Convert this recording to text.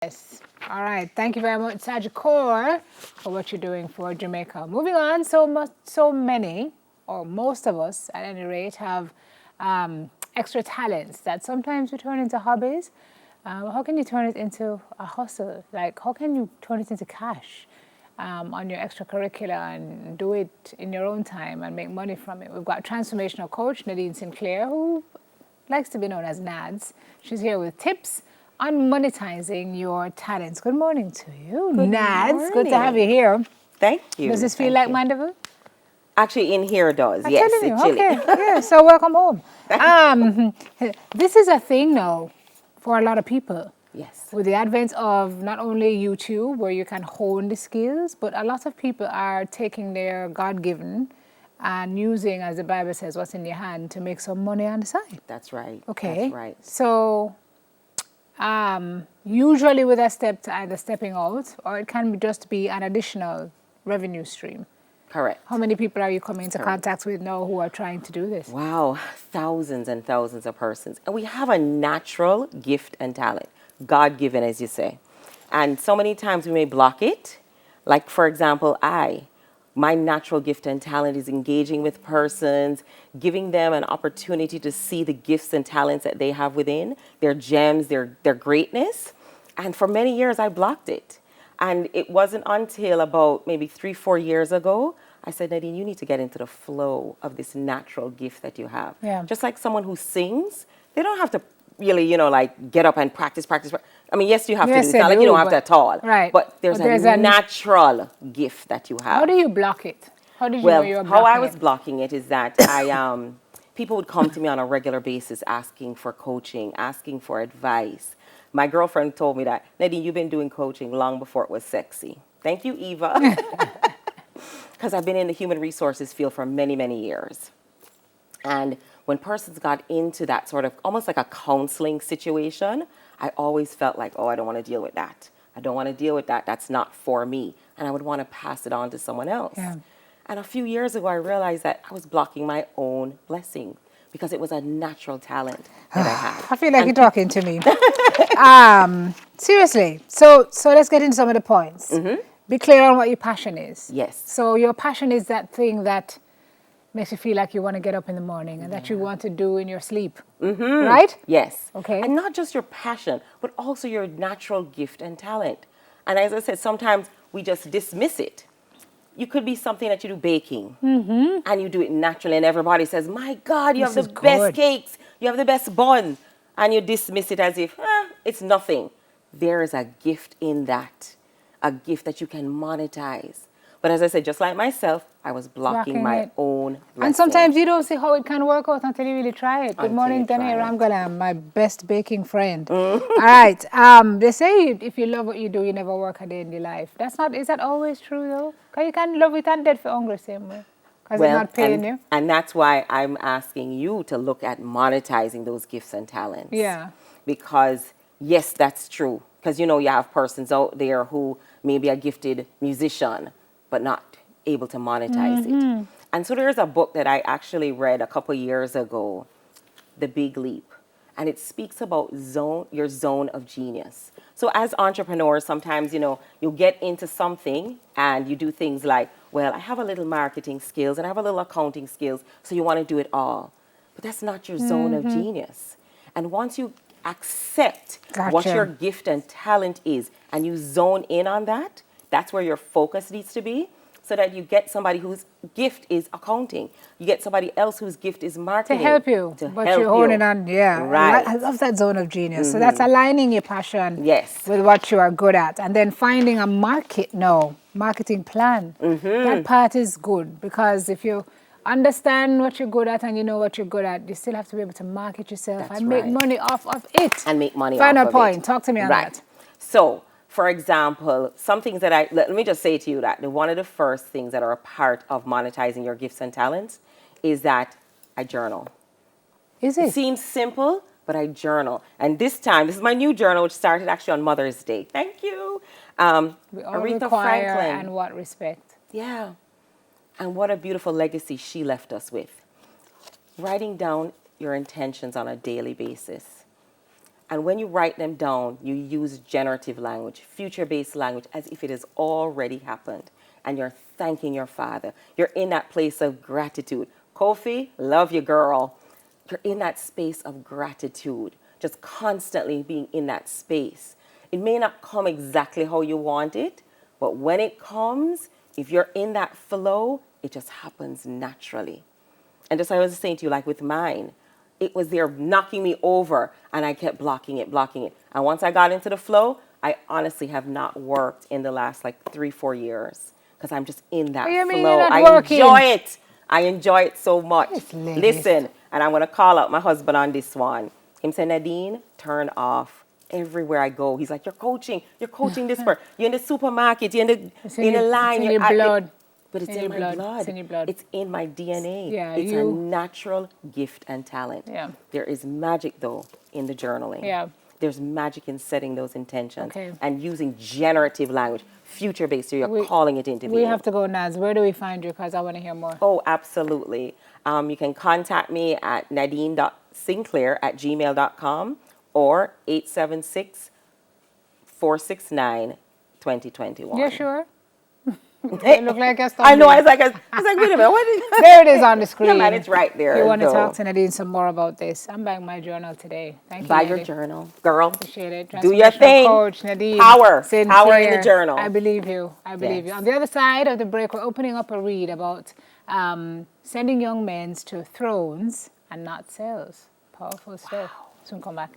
Yes. All right. Thank you very much, Sajikor, for what you're doing for Jamaica. Moving on, so many, or most of us at any rate, have extra talents that sometimes we turn into hobbies. How can you turn it into a hustle? Like, how can you turn it into cash on your extracurricular and do it in your own time and make money from it? We've got transformational coach Nadine Sinclair, who likes to be known as Nads. She's here with tips on monetizing your talents. Good morning to you, Good Nads. Good to have morning. you here. Thank you. Does this feel Thank like you. Mandeville? Actually, in here does. I'm Yes, telling you. it's chilly. Okay, yeah. So welcome home. This is a thing now for a lot of people. Yes. With the advent of not only YouTube, where you can hone the skills, but a lot of people are taking their God-given and using, as the Bible says, what's in your hand to make some money on the side. That's right. Okay. That's right. So usually with a step to either stepping out or it can just be an additional revenue stream. Correct. How many people are you coming into Correct. contact with now who are trying to do this? Wow, thousands and thousands of persons. And we have a natural gift and talent, God given, as you say. And so many times we may block it. Like, for example, my natural gift and talent is engaging with persons, giving them an opportunity to see the gifts and talents that they have within, their gems, their greatness. And for many years, I blocked it. And it wasn't until about maybe 3-4 years ago, I said, Nadine, you need to get into the flow of this natural gift that you have. Yeah. Just like someone who sings, they don't have to really, like get up and practice. I mean, yes, you have to Yes, do. It's they not like you do, don't have to but- at all. right. But there's But there's a a- natural gift that you have. How do you block it? How did you know Well, you were how I blocking was it? blocking it is that people would come to me on a regular basis asking for coaching, asking for advice. My girlfriend told me that, Nadine, you've been doing coaching long before it was sexy. Thank you, Eva. Because I've been in the human resources field for many, many years. And when persons got into that sort of almost like a counseling situation, I always felt like, oh, I don't want to deal with that. I don't want to deal with that. That's not for me. And I would want to pass it on to someone else. Yeah. And a few years ago, I realized that I was blocking my own blessing because it was a natural talent that I had. I feel like you're talking to me. Seriously. So let's get into some of the points. Be clear on what your passion is. Yes. So your passion is that thing that makes you feel like you want to get up in the morning and that you want to do in your sleep. Right? Yes. Okay. And not just your passion, but also your natural gift and talent. And as I said, sometimes we just dismiss it. You could be something that you do baking, and you do it naturally, and everybody says, my God, you This have is the good. best cakes, you have the best bun, and you dismiss it as if, it's nothing. There is a gift in that, a gift that you can monetize. But as I said, just like myself, I was blocking Blocking my it. own blessing. And sometimes you don't see how it can work out until you really try it. Good Until morning, you try Daniel it. Ramgalam, my best baking friend. All right. They say if you love what you do, you never work a day in your life. Is that always true though? Because you can love it and dead for hungry same way. Because it's not paying you. and that's why I'm asking you to look at monetizing those gifts and talents. Yeah. Because yes, that's true. Because you have persons out there who may be a gifted musician, but not able to monetize it. And so there's a book that I actually read a couple years ago, The Big Leap. And it speaks about your zone of genius. So as entrepreneurs, sometimes, you get into something and you do things like, well, I have a little marketing skills and I have a little accounting skills, so you want to do it all. But that's not your zone of genius. And once you accept what Gotcha. your gift and talent is and you zone in on that, that's where your focus needs to be. So that you get somebody whose gift is accounting. You get somebody else whose gift is To marketing. help you. But you're honing on, yeah. Right. I love that zone of genius. So that's aligning your passion Yes. with what you are good at. And then finding a marketing plan. That part is good because if you understand what you're good at and you know what you're good at, you still have to be able to market yourself That's and make right. money off of it. And make money Final off of point. it. Talk to me on Right. that. So, for example, some things that let me just say to you that one of the first things that are a part of monetizing your gifts and talents is that I journal. Is It it? seems simple, but I journal. And this is my new journal, which started actually on Mother's Day. Thank you. We all Aretha require Franklin. and what respect. Yeah. And what a beautiful legacy she left us with. Writing down your intentions on a daily basis. And when you write them down, you use generative language, future-based language, as if it has already happened. And you're thanking your Father. You're in that place of gratitude. Kofi, love you, girl. You're in that space of gratitude, just constantly being in that space. It may not come exactly how you want it, but when it comes, if you're in that flow, it just happens naturally. And just like I was saying to you, like with mine, it was there knocking me over and I kept blocking it, blocking it. And once I got into the flow, I honestly have not worked in the last like 3-4 years because I'm just in that What do you mean you're flow. not I working? enjoy it. I enjoy it so much. This lady. Listen, and I'm going to call out my husband on this one. Him say, Nadine, turn off. Everywhere I go, he's like, you're coaching this person. You're in the supermarket, you're in the line. It's in you're your at blood. but it's In in your my blood. blood. It's in your blood. It's in my DNA. Yeah, It's a natural gift and talent. Yeah. There is magic, though, in the journaling. Yeah. There's magic in setting those intentions Okay. and using generative language, future-based, so you're calling it into being. We have to go, Naz. Where do we find you? Because I want to hear more. Oh, absolutely. You can contact me at nadine.sinclair@gmail.com or 876-469-2021. You sure? You look like a I know. I was like, wait a minute. What is There it is on the screen. Yeah, man, it's right there. You want to so. talk to Nadine some more about this? I'm buying my journal today. Thank you, Buy your Nadine. journal, girl. Appreciate it. Do your Transformational thing. Coach Nadine. Power in Sinclair. the journal. I believe you. I believe you. Yes. On the other side of the break, we're opening up a read about sending young men to thrones and not cells. Powerful stuff. Soon come back.